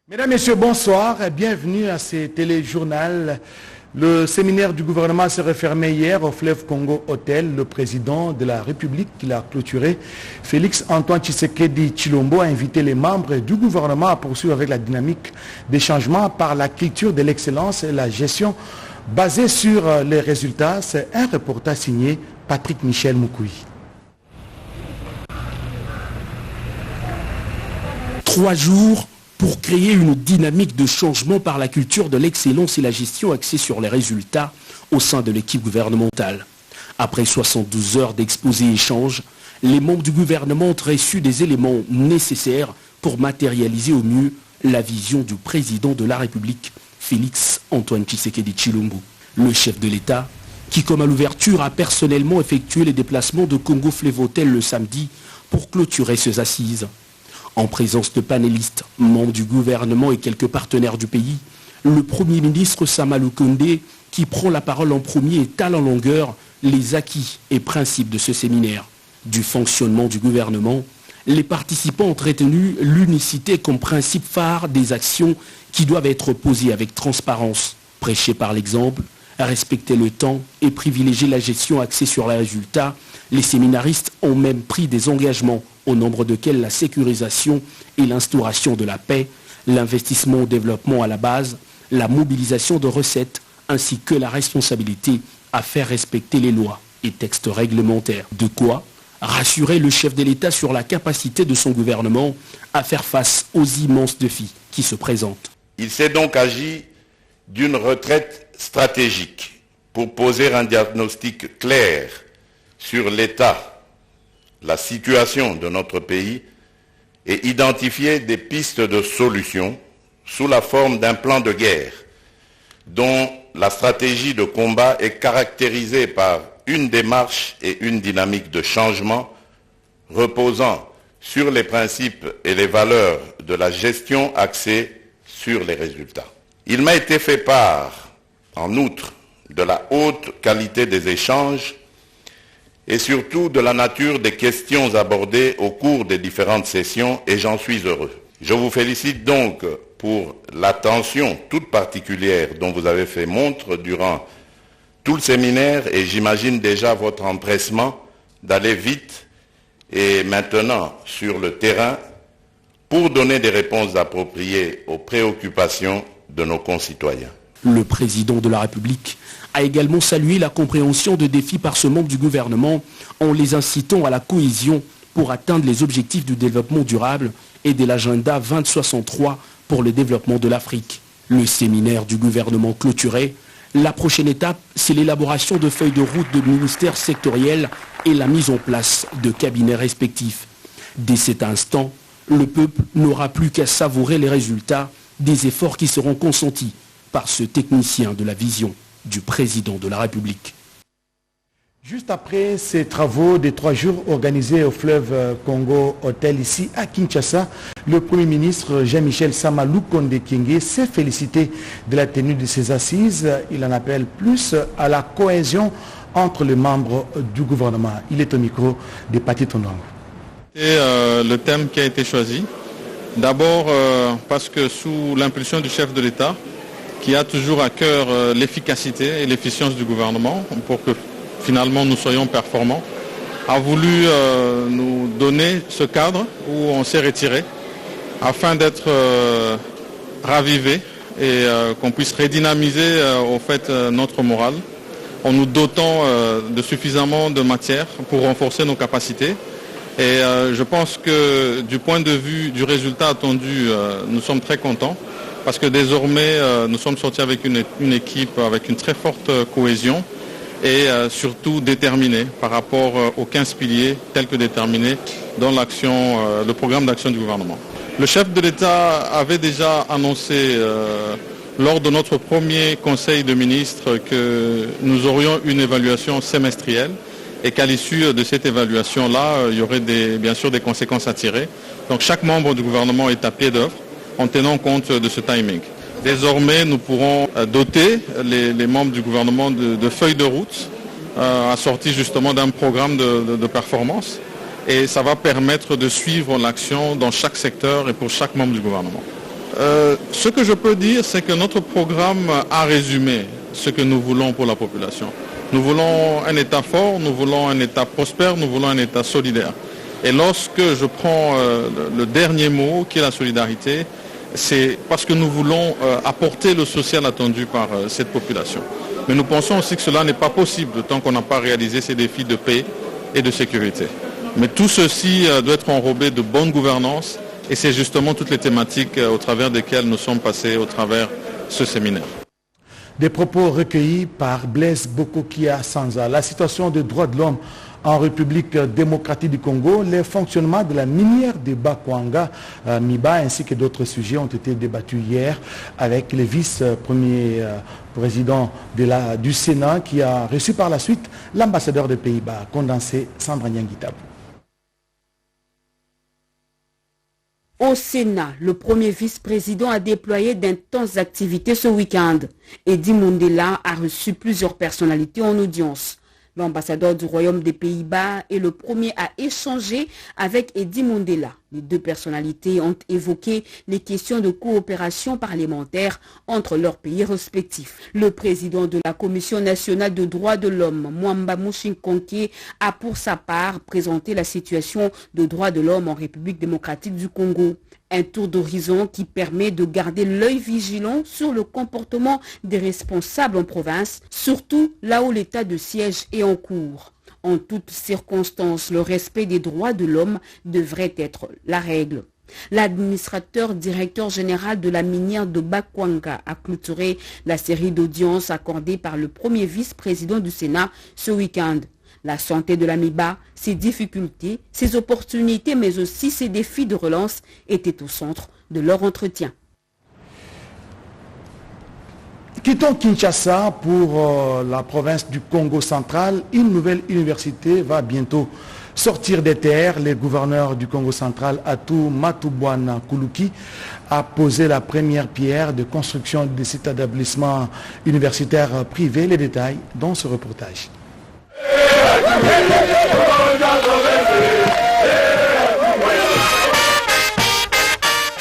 Mesdames, Messieurs, bonsoir et bienvenue à ce téléjournal. Le séminaire du gouvernement s'est refermé hier au Fleuve Congo Hôtel. Le président de la République qui l'a clôturé, Félix Antoine Tshisekedi Tshilombo, a invité les membres du gouvernement à poursuivre avec la dynamique des changements par la culture de l'excellence et la gestion basée sur les résultats. C'est un reportage signé Patrick Michel Moukoui. 3 jours pour créer une dynamique de changement par la culture de l'excellence et la gestion axée sur les résultats au sein de l'équipe gouvernementale. Après 72 heures d'exposés et échanges, les membres du gouvernement ont reçu des éléments nécessaires pour matérialiser au mieux la vision du président de la République, Félix Antoine Tshisekedi Tshilombo. Le chef de l'État, qui comme à l'ouverture a personnellement effectué les déplacements de Congo Fleuve Hôtel le samedi pour clôturer ces assises. En présence de panélistes, membres du gouvernement et quelques partenaires du pays, le Premier ministre Samalou Kondé, qui prend la parole en premier, étale en longueur les acquis et principes de ce séminaire. Du fonctionnement du gouvernement, les participants ont retenu l'unicité comme principe phare des actions qui doivent être posées avec transparence, prêcher par l'exemple, respecter le temps et privilégier la gestion axée sur les résultats. Les séminaristes ont même pris des engagements au nombre desquels la sécurisation et l'instauration de la paix, l'investissement au développement à la base, la mobilisation de recettes, ainsi que la responsabilité à faire respecter les lois et textes réglementaires. De quoi rassurer le chef de l'État sur la capacité de son gouvernement à faire face aux immenses défis qui se présentent. Il s'est donc agi d'une retraite stratégique pour poser un diagnostic clair sur l'état, la situation de notre pays et identifier des pistes de solutions sous la forme d'un plan de guerre dont la stratégie de combat est caractérisée par une démarche et une dynamique de changement reposant sur les principes et les valeurs de la gestion axée sur les résultats. Il m'a été fait part, en outre, de la haute qualité des échanges et surtout de la nature des questions abordées au cours des différentes sessions, et j'en suis heureux. Je vous félicite donc pour l'attention toute particulière dont vous avez fait montre durant tout le séminaire, et j'imagine déjà votre empressement d'aller vite et maintenant sur le terrain pour donner des réponses appropriées aux préoccupations de nos concitoyens. Le président de la République a également salué la compréhension de défis par ce membre du gouvernement en les incitant à la cohésion pour atteindre les objectifs du développement durable et de l'agenda 2063 pour le développement de l'Afrique. Le séminaire du gouvernement clôturé, la prochaine étape, c'est l'élaboration de feuilles de route de ministères sectoriels et la mise en place de cabinets respectifs. Dès cet instant, le peuple n'aura plus qu'à savourer les résultats des efforts qui seront consentis par ce technicien de la vision du président de la République. Juste après ces travaux des 3 jours organisés au Fleuve Congo Hôtel ici à Kinshasa, le Premier ministre Jean-Michel Samalou Kondé Kyenge s'est félicité de la tenue de ces assises. Il en appelle plus à la cohésion entre les membres du gouvernement. Il est au micro de Pati Tondongo. Et le thème qui a été choisi, d'abord parce que sous l'impulsion du chef de l'État, qui a toujours à cœur l'efficacité et l'efficience du gouvernement pour que finalement nous soyons performants, a voulu nous donner ce cadre où on s'est retiré afin d'être ravivé et qu'on puisse redynamiser au fait notre morale en nous dotant de suffisamment de matière pour renforcer nos capacités. Et je pense que du point de vue du résultat attendu, nous sommes très contents parce que désormais nous sommes sortis avec une équipe avec une très forte cohésion et surtout déterminée par rapport aux 15 piliers tels que déterminés dans le programme d'action du gouvernement. Le chef de l'État avait déjà annoncé lors de notre premier conseil de ministres que nous aurions une évaluation semestrielle et qu'à l'issue de cette évaluation-là, il y aurait bien sûr des conséquences à tirer. Donc chaque membre du gouvernement est à pied d'œuvre en tenant compte de ce timing. Désormais, nous pourrons doter les membres du gouvernement de feuilles de route assorties justement d'un programme de performance, et ça va permettre de suivre l'action dans chaque secteur et pour chaque membre du gouvernement. Ce que je peux dire, c'est que notre programme a résumé ce que nous voulons pour la population. Nous voulons un État fort, nous voulons un État prospère, nous voulons un État solidaire. Et lorsque je prends le dernier mot, qui est la solidarité, c'est parce que nous voulons apporter le social attendu par cette population. Mais nous pensons aussi que cela n'est pas possible tant qu'on n'a pas réalisé ces défis de paix et de sécurité. Mais tout ceci doit être enrobé de bonne gouvernance et c'est justement toutes les thématiques au travers desquelles nous sommes passés au travers ce séminaire. Des propos recueillis par Blaise Bokokia Sanza. La situation des droits de l'homme en République démocratique du Congo, les fonctionnements de la minière de Bakwanga, Miba, ainsi que d'autres sujets ont été débattus hier avec le vice-premier président du Sénat qui a reçu par la suite l'ambassadeur des Pays-Bas, condensé Sandra Nyangitabou. Au Sénat, le premier vice-président a déployé d'intenses activités ce week-end. Eddy Mondela a reçu plusieurs personnalités en audience. L'ambassadeur du Royaume des Pays-Bas est le premier à échanger avec Eddy Mondela. Les deux personnalités ont évoqué les questions de coopération parlementaire entre leurs pays respectifs. Le président de la Commission nationale de droits de l'homme, Mwamba Mushinkonke, a pour sa part présenté la situation de droits de l'homme en République démocratique du Congo. Un tour d'horizon qui permet de garder l'œil vigilant sur le comportement des responsables en province, surtout là où l'état de siège est en cours. En toutes circonstances, le respect des droits de l'homme devrait être la règle. L'administrateur directeur général de la minière de Bakwanga a clôturé la série d'audiences accordées par le premier vice-président du Sénat ce week-end. La santé de la Miba, ses difficultés, ses opportunités, mais aussi ses défis de relance étaient au centre de leur entretien. Quittons Kinshasa pour la province du Congo central. Une nouvelle université va bientôt sortir des terres. Le gouverneur du Congo central, Atou Matubwana Kuluki, a posé la première pierre de construction de cet établissement universitaire privé. Les détails dans ce reportage.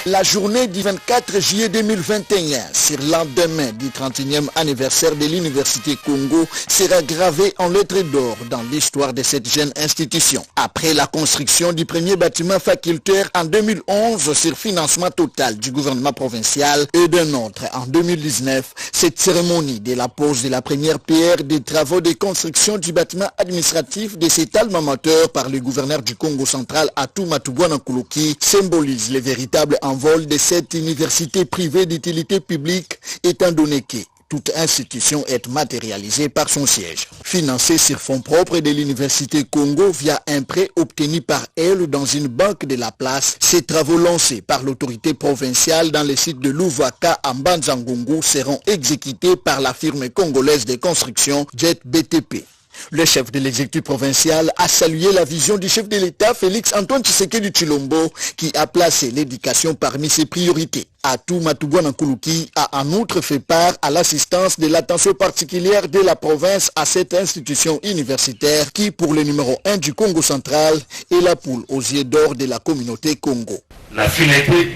La journée du 24 juillet 2021, sur l'endemain du 31e anniversaire de l'Université Congo, sera gravée en lettres d'or dans l'histoire de cette jeune institution. Après la construction du premier bâtiment facultaire en 2011 sur financement total du gouvernement provincial et d'un autre en 2019, cette cérémonie de la pose de la première pierre des travaux de construction du bâtiment administratif de cet alma mater par le gouverneur du Congo central Atou Matubwana Kuluki symbolise le véritable envol de cette université privée d'utilité publique, étant donné que toute institution est matérialisée par son siège. Financée sur fonds propres de l'Université Congo via un prêt obtenu par elle dans une banque de la place, ces travaux lancés par l'autorité provinciale dans le site de Louvaka à Mbanzangungu seront exécutés par la firme congolaise de construction Jet BTP. Le chef de l'exécutif provincial a salué la vision du chef de l'État, Félix Antoine Tshisekedi Tshilombo, qui a placé l'éducation parmi ses priorités. Atou Matubwana Kuluki a en outre fait part à l'assistance de l'attention particulière de la province à cette institution universitaire qui, pour le numéro 1 du Congo central, est la poule aux yeux d'or de la communauté Congo. La finalité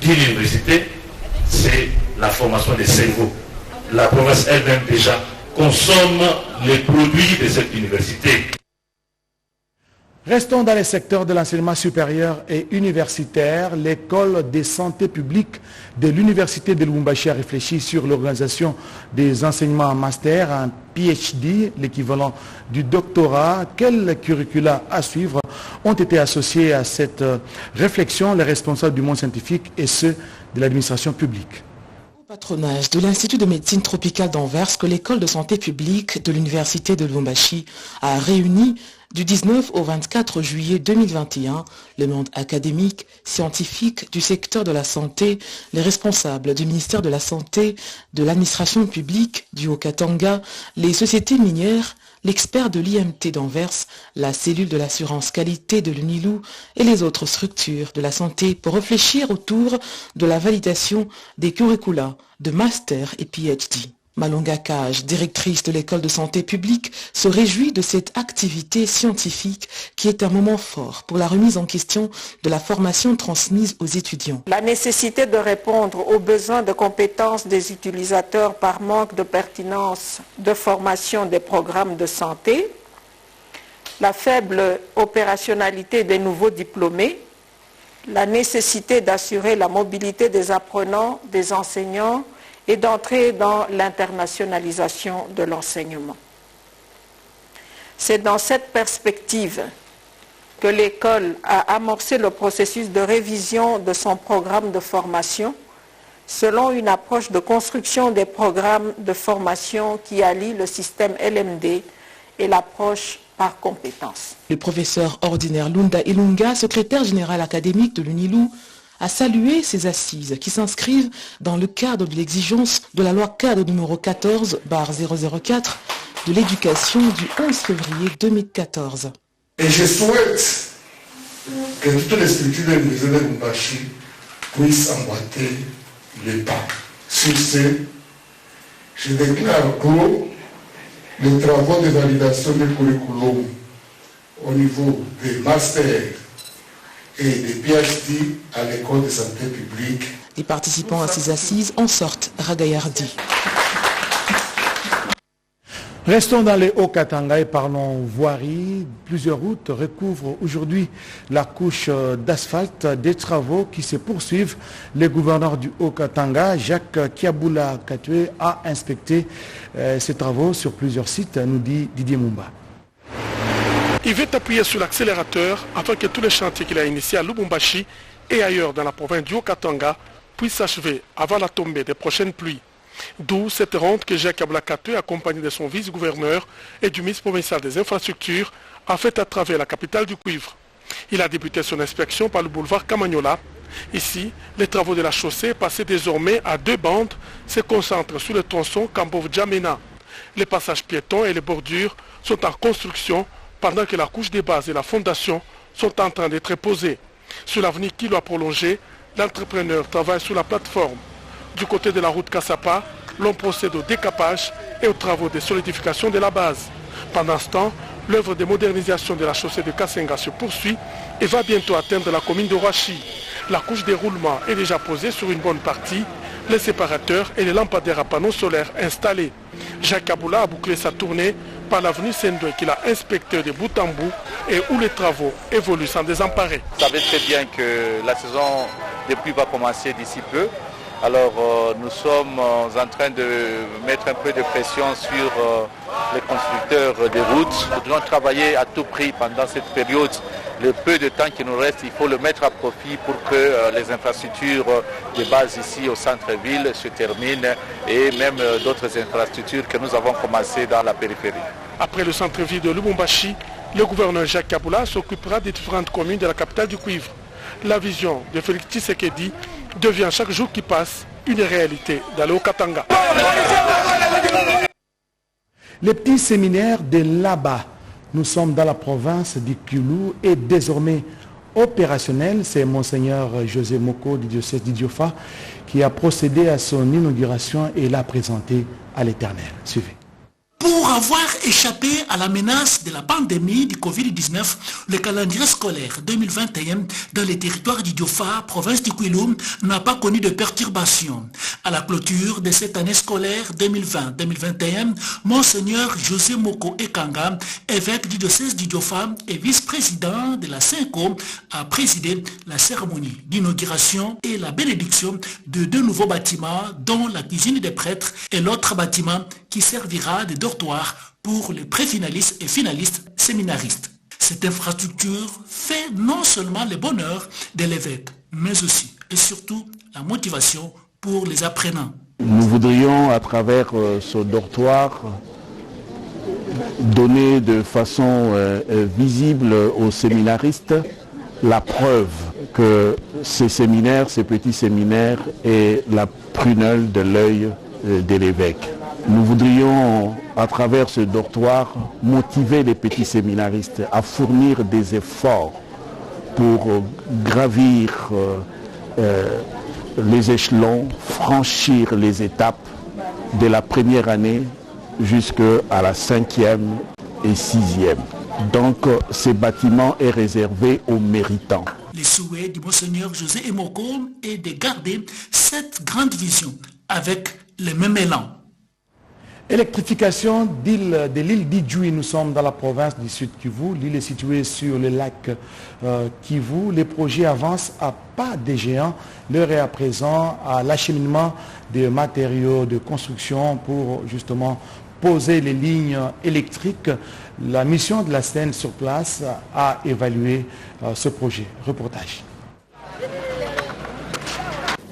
d'une université, c'est la formation des cerveaux. La province elle-même déjà consomme les produits de cette université. Restons dans les secteurs de l'enseignement supérieur et universitaire. L'école de santé publique de l'université de Lubumbashi a réfléchi sur l'organisation des enseignements en master, en PhD, l'équivalent du doctorat. Quels curricula à suivre ont été associés à cette réflexion, les responsables du monde scientifique et ceux de l'administration publique? Patronage de l'Institut de médecine tropicale d'Anvers que l'école de santé publique de l'université de Lubumbashi a réuni du 19 au 24 juillet 2021 le monde académique, scientifique du secteur de la santé, les responsables du ministère de la Santé, de l'administration publique du Haut-Katanga, les sociétés minières, l'expert de l'IMT d'Anvers, la cellule de l'assurance qualité de l'UNILU et les autres structures de la santé pour réfléchir autour de la validation des curricula de master et PhD. Malonga Kaj, directrice de l'école de santé publique, se réjouit de cette activité scientifique qui est un moment fort pour la remise en question de la formation transmise aux étudiants. La nécessité de répondre aux besoins de compétences des utilisateurs par manque de pertinence de formation des programmes de santé, la faible opérationnalité des nouveaux diplômés, la nécessité d'assurer la mobilité des apprenants, des enseignants, et d'entrer dans l'internationalisation de l'enseignement. C'est dans cette perspective que l'école a amorcé le processus de révision de son programme de formation selon une approche de construction des programmes de formation qui allie le système LMD et l'approche par compétences. Le professeur ordinaire Lunda Ilunga, secrétaire général académique de l'UNILU, a salué ces assises qui s'inscrivent dans le cadre de l'exigence de la loi cadre numéro 14/004 de l'éducation du 11 février 2014. Et je souhaite que toutes les structures de l'Université de Lubumbashi puissent emboîter le pas. Sur ce, je déclare clos les travaux de validation du curriculum au niveau des masters et des PhD à l'école de santé publique. Les participants à ces assises en sortent ragaillardis. Restons dans les Hauts-Katanga et parlons voirie. Plusieurs routes recouvrent aujourd'hui la couche d'asphalte des travaux qui se poursuivent. Le gouverneur du Haut-Katanga, Jacques Kiaboula Katoué, a inspecté ces travaux sur plusieurs sites, nous dit Didier Mumba. Il veut appuyer sur l'accélérateur afin que tous les chantiers qu'il a initiés à Lubumbashi et ailleurs dans la province du Haut-Katanga puissent s'achever avant la tombée des prochaines pluies. D'où cette ronde que Jacques Ablacaté, accompagné de son vice-gouverneur et du ministre provincial des infrastructures, a fait à travers la capitale du cuivre. Il a débuté son inspection par le boulevard Camagnola. Ici, les travaux de la chaussée, passés désormais à 2 bandes, se concentrent sur le tronçon Kambov-Djamena. Les passages piétons et les bordures sont en construction pendant que la couche des bases et la fondation sont en train d'être posées. Sur l'avenue qui doit prolonger, l'entrepreneur travaille sur la plateforme. Du côté de la route Kassapa, l'on procède au décapage et aux travaux de solidification de la base. Pendant ce temps, l'œuvre de modernisation de la chaussée de Kassenga se poursuit et va bientôt atteindre la commune de Roachi. La couche de roulement est déjà posée sur une bonne partie, les séparateurs et les lampadaires à panneaux solaires installés. Jacques Kaboula a bouclé sa tournée par l'avenue Sendoué qu'il a inspecté de bout en bout et où les travaux évoluent sans désemparer. Vous savez très bien que la saison des pluies va commencer d'ici peu. Alors nous sommes en train de mettre un peu de pression sur les constructeurs des routes. Nous devons travailler à tout prix pendant cette période. Le peu de temps qui nous reste, il faut le mettre à profit pour que les infrastructures de base ici au centre-ville se terminent et même d'autres infrastructures que nous avons commencées dans la périphérie. Après le centre-ville de Lubumbashi, le gouverneur Jacques Kaboula s'occupera des différentes communes de la capitale du cuivre. La vision de Félix Tshisekedi devient chaque jour qui passe une réalité dans le Haut-Katanga. Les petits séminaires de là-bas, nous sommes dans la province du Kivu, est désormais opérationnel. C'est Monseigneur José Moko du diocèse d'Idiofa qui a procédé à son inauguration et l'a présenté à l'Éternel. Suivez. Pour avoir échappé à la menace de la pandémie du Covid-19, le calendrier scolaire 2021 dans les territoires d'Idiofa, province du Kwilu, n'a pas connu de perturbations. À la clôture de cette année scolaire 2020-2021, Monseigneur José Moko Ekanga, évêque du diocèse d'Idiofa et vice-président de la CENCO, a présidé la cérémonie d'inauguration et la bénédiction de 2 nouveaux bâtiments, dont la cuisine des prêtres et l'autre bâtiment qui servira de dortoir pour les préfinalistes et finalistes séminaristes. Cette infrastructure fait non seulement le bonheur de l'évêque, mais aussi et surtout la motivation pour les apprenants. Nous voudrions, à travers ce dortoir, donner de façon visible aux séminaristes la preuve que ces séminaires, ces petits séminaires, est la prunelle de l'œil de l'évêque. Nous voudrions, à travers ce dortoir, motiver les petits séminaristes à fournir des efforts pour gravir les échelons, franchir les étapes de la première année jusqu'à la 5e et 6e. Donc ce bâtiment est réservé aux méritants. Les souhaits du Monseigneur José Emoko est de garder cette grande vision avec le même élan. Électrification de l'île d'Idjoui. Nous sommes dans la province du Sud Kivu. L'île est située sur le lac Kivu. Les projets avancent à pas des géants. L'heure est à présent à l'acheminement des matériaux de construction pour justement poser les lignes électriques. La mission de la SEN sur place a évalué ce projet. Reportage.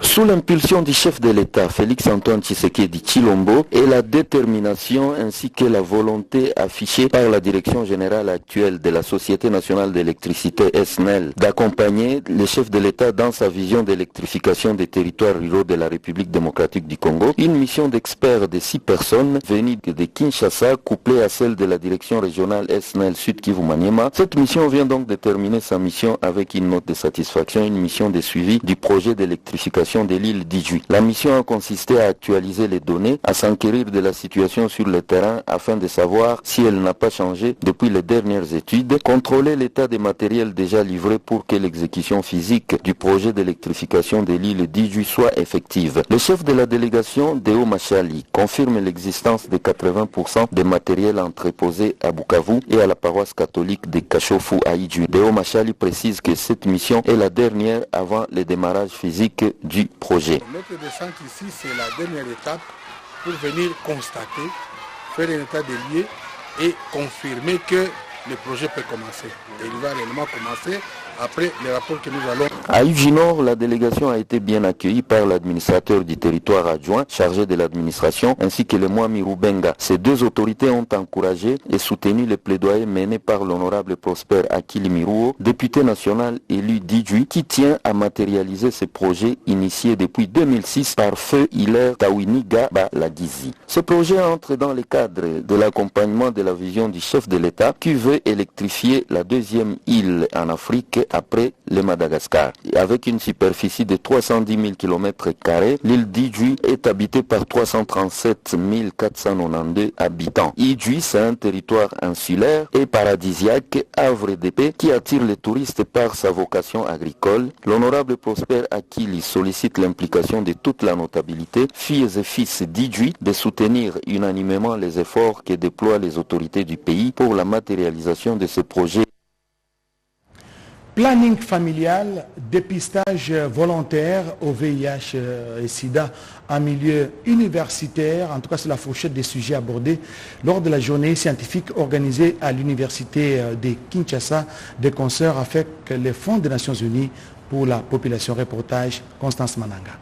Sous l'impulsion du chef de l'État, Félix-Antoine Tshisekedi Tshilombo, et la détermination ainsi que la volonté affichée par la direction générale actuelle de la Société nationale d'électricité SNEL d'accompagner le chef de l'État dans sa vision d'électrification des territoires ruraux de la République démocratique du Congo, une mission d'experts de 6 personnes venues de Kinshasa, couplée à celle de la direction régionale SNEL Sud Kivu Maniema. Cette mission vient donc de terminer sa mission avec une note de satisfaction, une mission de suivi du projet d'électrification de l'île d'Idjoui. La mission a consisté à actualiser les données, à s'enquérir de la situation sur le terrain afin de savoir si elle n'a pas changé depuis les dernières études, contrôler l'état des matériels déjà livrés pour que l'exécution physique du projet d'électrification de l'île d'Idjoui soit effective. Le chef de la délégation, Deo Machali, confirme l'existence de 80% des matériels entreposés à Bukavu et à la paroisse catholique de Kashofu à Idjoui. Deo Machali précise que cette mission est la dernière avant le démarrage physique du projet. Notre descente ici, c'est la dernière étape pour venir constater, faire un état des lieux et confirmer que le projet peut commencer. Et il va réellement commencer après les rapports que nous allons. À Idjoui Nord, la délégation a été bien accueillie par l'administrateur du territoire adjoint chargé de l'administration ainsi que le Mwami Rubenga. Ces deux autorités ont encouragé et soutenu les plaidoyers menés par l'honorable Prosper Akili Miruo, député national élu d'Idjoui, qui tient à matérialiser ce projet initié depuis 2006 par Feu Hilaire Tawiniga Balagizi. Ce projet entre dans le cadre de l'accompagnement de la vision du chef de l'État qui veut électrifier la deuxième île en Afrique après le Madagascar. Avec une superficie de 310 000 km², l'île d'Idjoui est habitée par 337 492 habitants. Idjoui, c'est un territoire insulaire et paradisiaque, havre de paix, qui attire les touristes par sa vocation agricole. L'honorable Prosper Akili sollicite l'implication de toute la notabilité, filles et fils d'Idjoui, de soutenir unanimement les efforts que déploient les autorités du pays pour la matérialisation de ce projet. Planning familial, dépistage volontaire au VIH et SIDA en milieu universitaire. En tout cas, c'est la fourchette des sujets abordés lors de la journée scientifique organisée à l'université de Kinshasa des concerts avec les fonds des Nations Unies pour la population. Reportage Constance Mananga.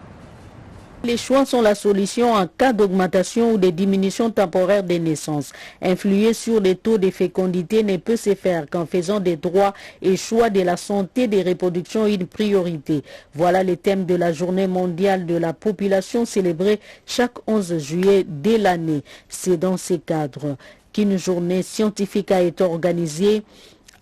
Les choix sont la solution en cas d'augmentation ou de diminution temporaire des naissances. Influer sur les taux de fécondité ne peut se faire qu'en faisant des droits et choix de la santé des reproductions une priorité. Voilà le thème de la journée mondiale de la population célébrée chaque 11 juillet de l'année. C'est dans ce cadre qu'une journée scientifique a été organisée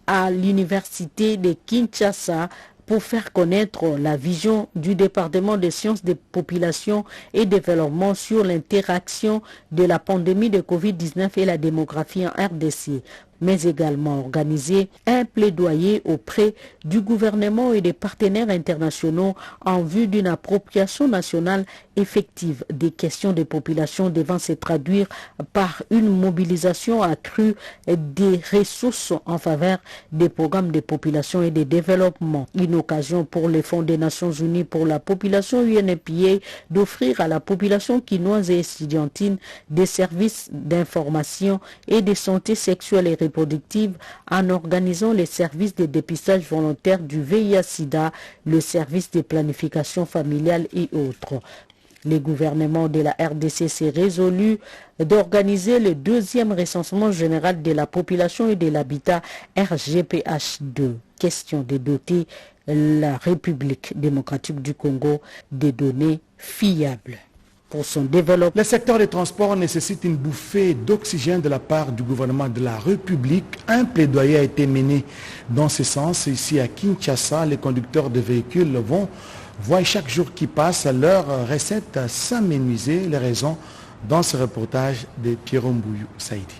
à l'université de Kinshasa pour faire connaître la vision du département des sciences des populations et développement sur l'interaction de la pandémie de Covid-19 et la démographie en RDC, mais également organiser un plaidoyer auprès du gouvernement et des partenaires internationaux en vue d'une appropriation nationale effective des questions des populations devant se traduire par une mobilisation accrue des ressources en faveur des programmes de population et de développement. Une occasion pour les fonds des Nations Unies pour la population UNFPA d'offrir à la population quinoise et estudiantine des services d'information et de santé sexuelle et reproductive en organisant les services de dépistage volontaire du VIH-Sida, le service de planification familiale et autres. Le gouvernement de la RDC s'est résolu d'organiser le deuxième recensement général de la population et de l'habitat RGPH2. Question de doter la République démocratique du Congo des données fiables pour son développement. Le secteur des transports nécessite une bouffée d'oxygène de la part du gouvernement de la République. Un plaidoyer a été mené dans ce sens. Ici à Kinshasa, les conducteurs de véhicules voient chaque jour qui passe leur recette s'amenuiser. Les raisons dans ce reportage de Pierre Mbouyou Saïdi.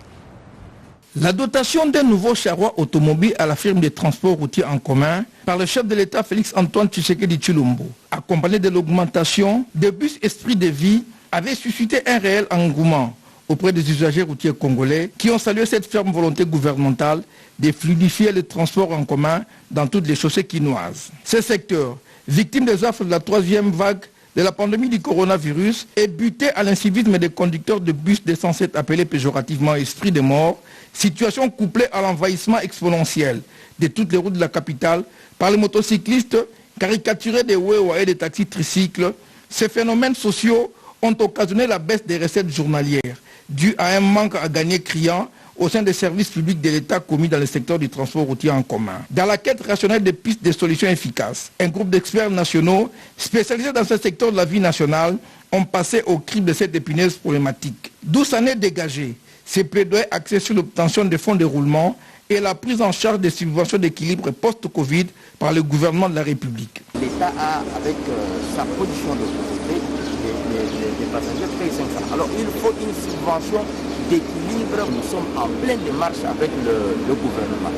La dotation d'un nouveau charroi automobile à la firme de transport routier en commun par le chef de l'État Félix Antoine Tshisekedi Tshilombo, accompagné de l'augmentation des bus Esprit de Vie, avait suscité un réel engouement auprès des usagers routiers congolais qui ont salué cette ferme volonté gouvernementale de fluidifier le transport en commun dans toutes les chaussées quinoises. Ce secteur, victime des affres de la troisième vague de la pandémie du coronavirus, est buté à l'incivisme des conducteurs de bus censés être appelés péjorativement esprits de mort, situation couplée à l'envahissement exponentiel de toutes les routes de la capitale par les motocyclistes caricaturés des Wewa et des taxis tricycles. Ces phénomènes sociaux ont occasionné la baisse des recettes journalières, due à un manque à gagner criant au sein des services publics de l'État commis dans le secteur du transport routier en commun. Dans la quête rationnelle des pistes de solutions efficaces, un groupe d'experts nationaux spécialisés dans ce secteur de la vie nationale ont passé au crible de cette épineuse problématique. 12 années dégagées, ces plaidoyers axés sur l'obtention des fonds de roulement et la prise en charge des subventions d'équilibre post-Covid par le gouvernement de la République. L'État a, avec sa position de société, les passagers payent 500. Alors il faut une subvention d'équilibre. Nous sommes en pleine démarche avec le gouvernement.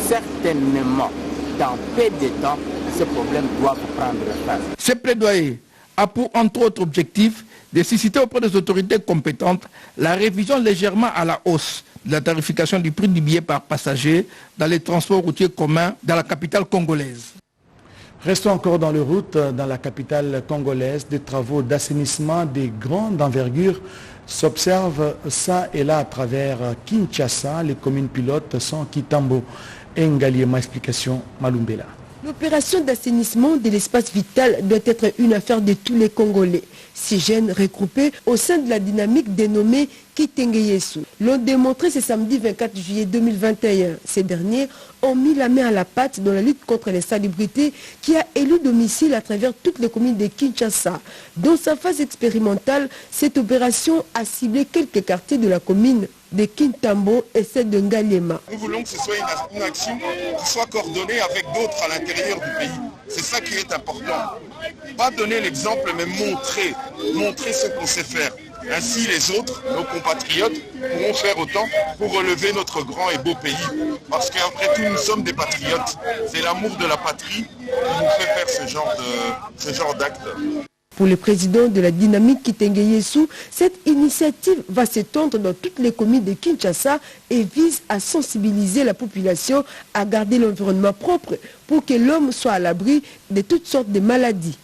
Certainement, dans peu de temps, ces problèmes doivent prendre fin. Ce plaidoyer a pour entre autres objectif de susciter auprès des autorités compétentes la révision légèrement à la hausse de la tarification du prix du billet par passager dans les transports routiers communs dans la capitale congolaise. Restons encore dans les routes, dans la capitale congolaise. Des travaux d'assainissement de grande envergure s'observent ça et là à travers Kinshasa. Les communes pilotes sont Kitambo et Ngaliema. Explication Malumbela. L'opération d'assainissement de l'espace vital doit être une affaire de tous les Congolais. Ces jeunes regroupés au sein de la dynamique dénommée Kitengeyesu l'ont démontré ce samedi 24 juillet 2021. Ces derniers ont mis la main à la pâte dans la lutte contre l'insalubrité qui a élu domicile à travers toutes les communes de Kinshasa. Dans sa phase expérimentale, cette opération a ciblé quelques quartiers de la commune de Kintambo et celle de Ngaliema. Nous voulons que ce soit une action qui soit coordonnée avec d'autres à l'intérieur du pays. C'est ça qui est important. Pas donner l'exemple, mais montrer ce qu'on sait faire. Ainsi, les autres, nos compatriotes, pourront faire autant pour relever notre grand et beau pays. Parce qu'après tout, nous sommes des patriotes. C'est l'amour de la patrie qui nous fait faire ce genre d'acte. Pour le président de la dynamique Kitengeyesu, cette initiative va s'étendre dans toutes les communes de Kinshasa et vise à sensibiliser la population à garder l'environnement propre pour que l'homme soit à l'abri de toutes sortes de maladies.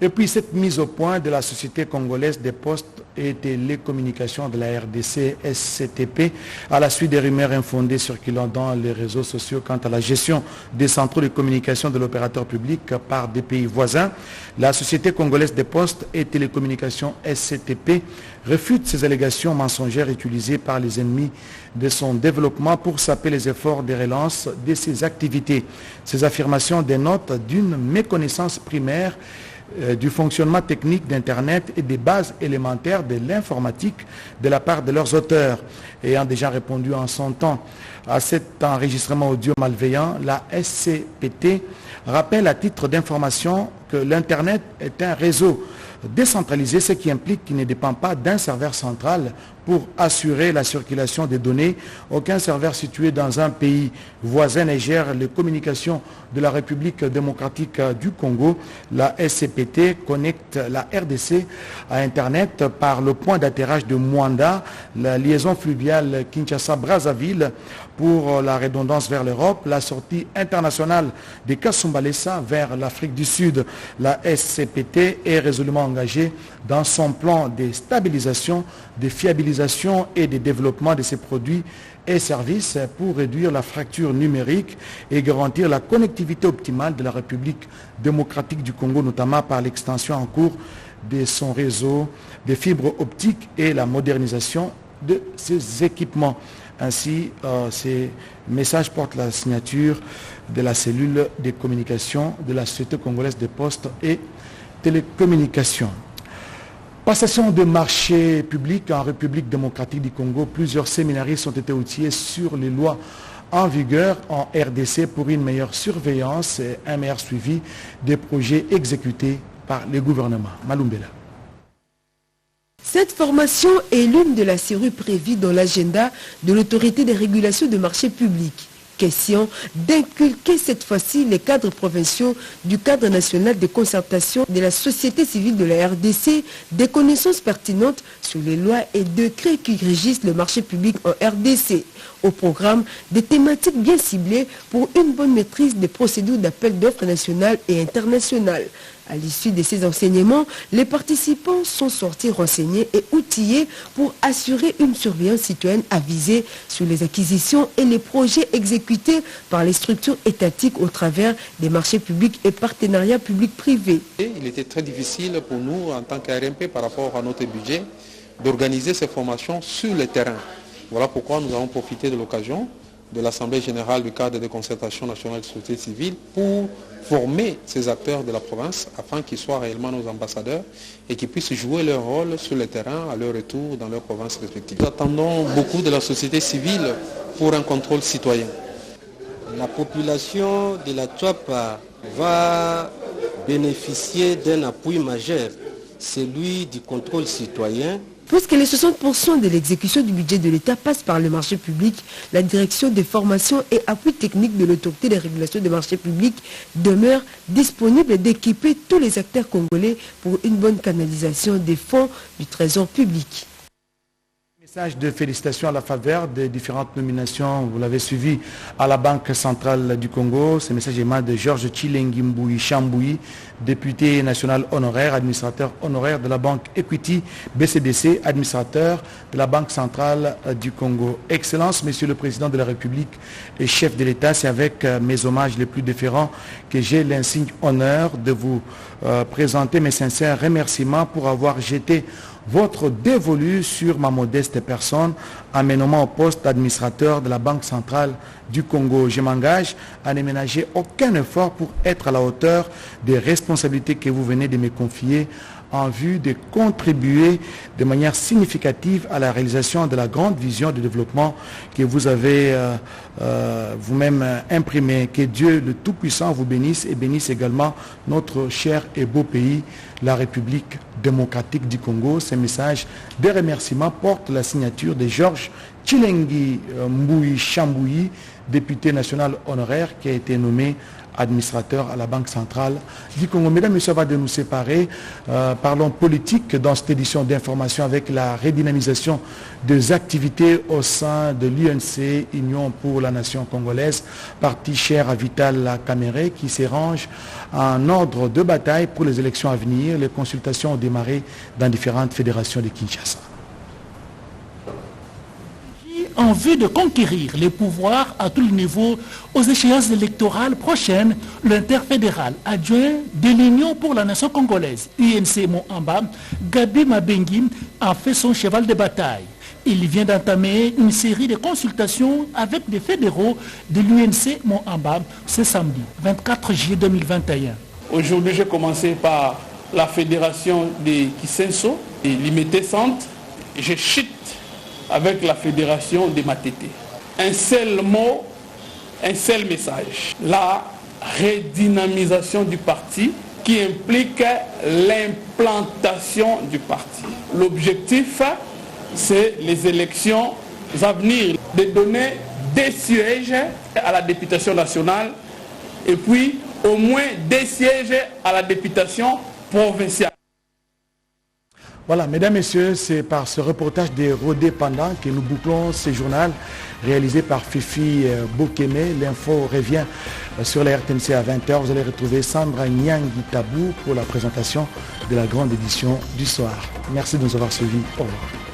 Et puis cette mise au point de la Société congolaise des postes et télécommunications de la RDC SCTP à la suite des rumeurs infondées circulant dans les réseaux sociaux quant à la gestion des centraux de communication de l'opérateur public par des pays voisins. La Société congolaise des postes et télécommunications SCTP réfute ces allégations mensongères utilisées par les ennemis de son développement pour saper les efforts de relance de ses activités. Ces affirmations dénotent d'une méconnaissance primaire du fonctionnement technique d'Internet et des bases élémentaires de l'informatique de la part de leurs auteurs. Ayant déjà répondu en son temps à cet enregistrement audio malveillant, la SCPT rappelle à titre d'information que l'Internet est un réseau décentralisé, ce qui implique qu'il ne dépend pas d'un serveur central pour assurer la circulation des données. Aucun serveur situé dans un pays voisin ne gère les communications de la République démocratique du Congo. La SCPT connecte la RDC à Internet par le point d'atterrage de Mwanda, la liaison fluviale Kinshasa-Brazzaville pour la redondance vers l'Europe, la sortie internationale de Kasumbalesa vers l'Afrique du Sud. La SCPT est résolument engagée dans son plan de stabilisation, de fiabilisation et de développement de ses produits et services pour réduire la fracture numérique et garantir la connectivité optimale de la République démocratique du Congo, notamment par l'extension en cours de son réseau de fibres optiques et la modernisation de ses équipements. Ainsi, ces messages portent la signature de la cellule de communication de la Société congolaise des postes et télécommunications. Passation de marché public en République démocratique du Congo. Plusieurs séminaristes ont été outillés sur les lois en vigueur en RDC pour une meilleure surveillance et un meilleur suivi des projets exécutés par les gouvernements. Malumbela. Cette formation est l'une de la série prévue dans l'agenda de l'autorité des régulations de marchés publics. Question d'inculquer cette fois-ci les cadres provinciaux du cadre national de concertation de la société civile de la RDC des connaissances pertinentes sur les lois et décrets qui régissent le marché public en RDC. Au programme, des thématiques bien ciblées pour une bonne maîtrise des procédures d'appel d'offres nationales et internationales. À l'issue de ces enseignements, les participants sont sortis renseignés et outillés pour assurer une surveillance citoyenne avisée sur les acquisitions et les projets exécutés par les structures étatiques au travers des marchés publics et partenariats publics-privés. Il était très difficile pour nous, en tant qu'ARMP, par rapport à notre budget, d'organiser ces formations sur le terrain. Voilà pourquoi nous avons profité de l'occasion de l'Assemblée générale du cadre de concertation nationale de société civile pour former ces acteurs de la province afin qu'ils soient réellement nos ambassadeurs et qu'ils puissent jouer leur rôle sur le terrain à leur retour dans leurs provinces respectives. Nous attendons beaucoup de la société civile pour un contrôle citoyen. La population de la Tchouapa va bénéficier d'un appui majeur, celui du contrôle citoyen. Puisque les 60% de l'exécution du budget de l'État passe par le marché public, la direction des formations et appui technique de l'autorité des régulations des marchés publics demeure disponible d'équiper tous les acteurs congolais pour une bonne canalisation des fonds du trésor public. Message de félicitations à la faveur des différentes nominations, vous l'avez suivi à la Banque centrale du Congo. Ce message émane de Georges Chilengi Mbouyi Chambouyi, député national honoraire, administrateur honoraire de la Banque Equity BCDC, administrateur de la Banque centrale du Congo. Excellence, Monsieur le Président de la République et chef de l'État, c'est avec mes hommages les plus déférents que j'ai l'insigne honneur de vous présenter mes sincères remerciements pour avoir jeté votre dévolu sur ma modeste personne en me nommant au poste d'administrateur de la Banque centrale du Congo. Je m'engage à ne ménager aucun effort pour être à la hauteur des responsabilités que vous venez de me confier en vue de contribuer de manière significative à la réalisation de la grande vision de développement que vous avez vous-même imprimée. Que Dieu le Tout-Puissant vous bénisse et bénisse également notre cher et beau pays, la République démocratique du Congo. Ces messages de remerciements portent la signature de Georges Chilengi Mbouyi Chambouyi, député national honoraire qui a été nommé administrateur à la Banque centrale du Congo. Mesdames et messieurs, avant de nous séparer, parlons politique dans cette édition d'information avec la redynamisation des activités au sein de l'UNC, Union pour la Nation congolaise, parti cher à Vital Kamerhe, qui s'arrange en ordre de bataille pour les élections à venir. Les consultations ont démarré dans différentes fédérations de Kinshasa. En vue de conquérir les pouvoirs à tous les niveaux aux échéances électorales prochaines, l'interfédéral adjoint de l'Union pour la Nation congolaise, UNC Moamba, Gabi Mabengi, a fait son cheval de bataille. Il vient d'entamer une série de consultations avec des fédéraux de l'UNC Moamba ce samedi, 24 juillet 2021. Aujourd'hui, j'ai commencé par la fédération de Kisenso et Limité Centre. Je chute avec la fédération de Matete. Un seul mot, un seul message. La redynamisation du parti qui implique l'implantation du parti. L'objectif, c'est les élections à venir, de donner des sièges à la députation nationale et puis au moins des sièges à la députation provinciale. Voilà, mesdames, messieurs, c'est par ce reportage des Rodés Pendant que nous bouclons ce journal réalisé par Fifi Bokeme. L'info revient sur la RTNC à 20h. Vous allez retrouver Sandra Nyangi Tabou pour la présentation de la grande édition du soir. Merci de nous avoir suivis. Au revoir.